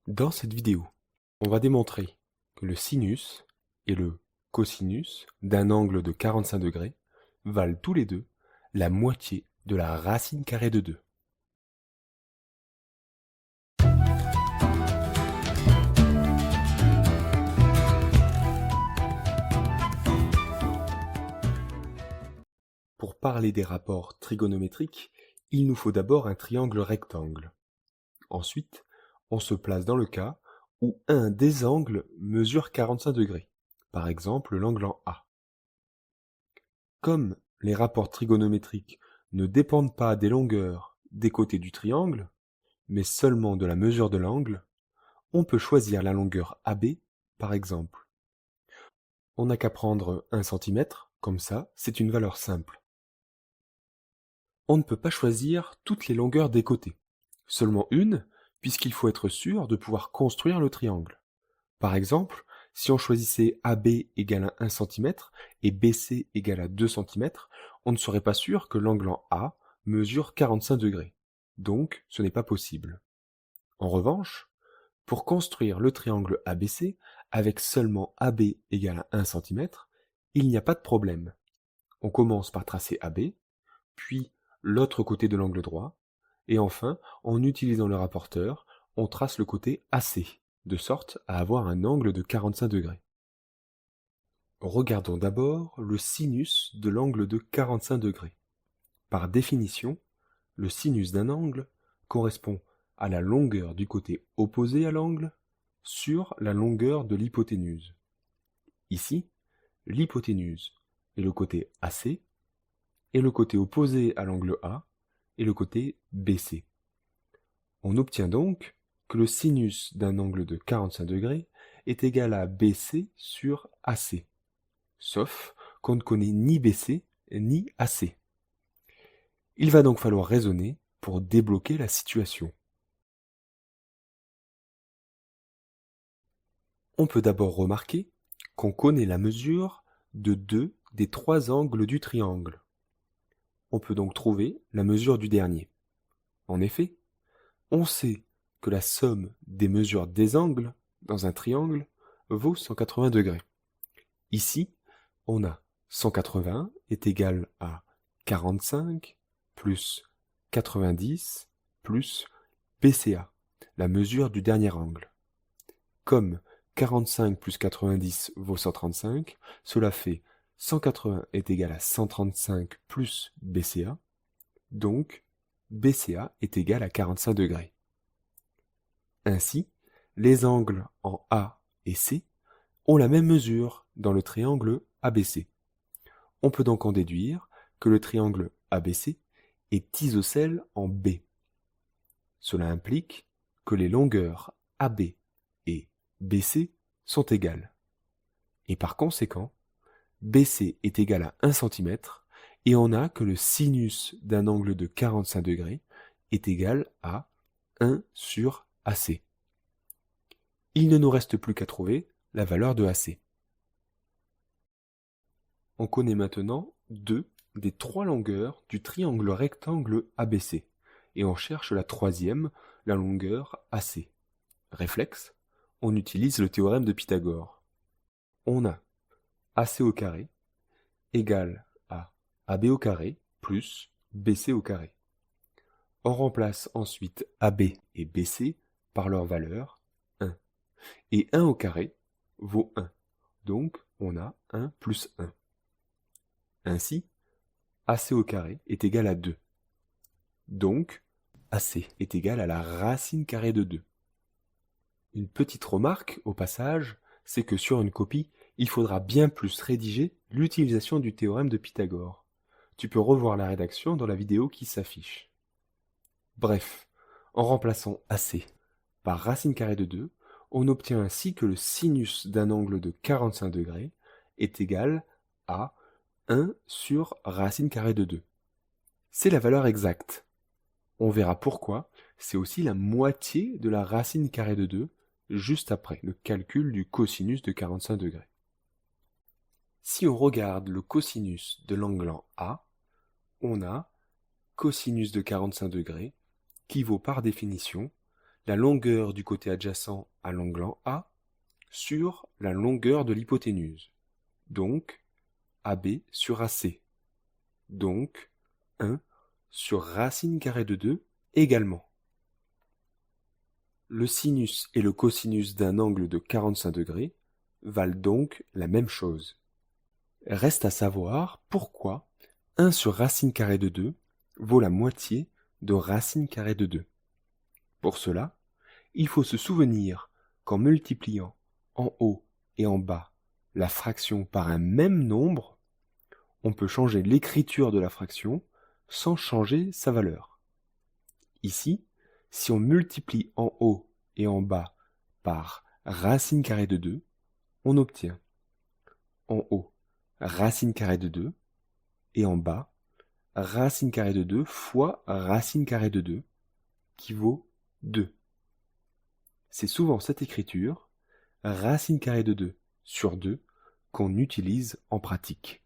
Dans cette vidéo, on va démontrer que le sinus et le cosinus d'un angle de 45 degrés valent tous les deux la moitié de la racine carrée de 2. Pour parler des rapports trigonométriques, il nous faut d'abord un triangle rectangle. Ensuite, on se place dans le cas où un des angles mesure 45 degrés, par exemple l'angle en A. Comme les rapports trigonométriques ne dépendent pas des longueurs des côtés du triangle, mais seulement de la mesure de l'angle, on peut choisir la longueur AB par exemple. On n'a qu'à prendre 1 cm, comme ça, c'est une valeur simple. On ne peut pas choisir toutes les longueurs des côtés, seulement une, puisqu'il faut être sûr de pouvoir construire le triangle. Par exemple, si on choisissait AB égale à 1 cm et BC égale à 2 cm, on ne serait pas sûr que l'angle en A mesure 45 degrés. Donc, ce n'est pas possible. En revanche, pour construire le triangle ABC avec seulement AB égale à 1 cm, il n'y a pas de problème. On commence par tracer AB, puis l'autre côté de l'angle droit, et enfin, en utilisant le rapporteur, on trace le côté AC, de sorte à avoir un angle de 45 degrés. Regardons d'abord le sinus de l'angle de 45 degrés. Par définition, le sinus d'un angle correspond à la longueur du côté opposé à l'angle sur la longueur de l'hypoténuse. Ici, l'hypoténuse est le côté AC et le côté opposé à l'angle A est le côté BC. On obtient donc que le sinus d'un angle de 45 degrés est égal à BC sur AC, sauf qu'on ne connaît ni BC ni AC. Il va donc falloir raisonner pour débloquer la situation. On peut d'abord remarquer qu'on connaît la mesure de 2 des 3 angles du triangle. On peut donc trouver la mesure du dernier. En effet, on sait que la somme des mesures des angles dans un triangle vaut 180 degrés. Ici, on a 180 est égal à 45 plus 90 plus BCA, la mesure du dernier angle. Comme 45 plus 90 vaut 135, cela fait 180 est égal à 135 plus BCA, donc BCA est égal à 45 degrés. Ainsi, les angles en A et C ont la même mesure dans le triangle ABC. On peut donc en déduire que le triangle ABC est isocèle en B. Cela implique que les longueurs AB et BC sont égales. Et par conséquent, BC est égal à 1 cm et on a que le sinus d'un angle de 45 degrés est égal à 1 sur AC. Il ne nous reste plus qu'à trouver la valeur de AC. On connaît maintenant 2 des 3 longueurs du triangle rectangle ABC et on cherche la troisième, la longueur AC. Réflexe, on utilise le théorème de Pythagore. On a AC au carré égale à AB au carré plus BC au carré. On remplace ensuite AB et BC par leur valeur 1. Et 1 au carré vaut 1. Donc on a 1 plus 1. Ainsi, AC au carré est égal à 2. Donc, AC est égal à la racine carrée de 2. Une petite remarque, au passage, c'est que sur une copie, il faudra bien plus rédiger l'utilisation du théorème de Pythagore. Tu peux revoir la rédaction dans la vidéo qui s'affiche. Bref, en remplaçant AC par racine carrée de 2, on obtient ainsi que le sinus d'un angle de 45 degrés est égal à 1 sur racine carrée de 2. C'est la valeur exacte. On verra pourquoi c'est aussi la moitié de la racine carrée de 2 juste après le calcul du cosinus de 45 degrés. Si on regarde le cosinus de l'angle en A, on a cosinus de 45 degrés qui vaut par définition la longueur du côté adjacent à l'angle en A sur la longueur de l'hypoténuse. Donc, AB sur AC. Donc, 1 sur racine carrée de 2 également. Le sinus et le cosinus d'un angle de 45 degrés valent donc la même chose. Reste à savoir pourquoi 1 sur racine carrée de 2 vaut la moitié de racine carrée de 2. Pour cela, il faut se souvenir qu'en multipliant en haut et en bas la fraction par un même nombre, on peut changer l'écriture de la fraction sans changer sa valeur. Ici, si on multiplie en haut et en bas par racine carrée de 2, on obtient en haut racine carrée de 2 et en bas racine carrée de 2 fois racine carrée de 2 qui vaut 2. C'est souvent cette écriture, racine carrée de 2 sur 2, qu'on utilise en pratique.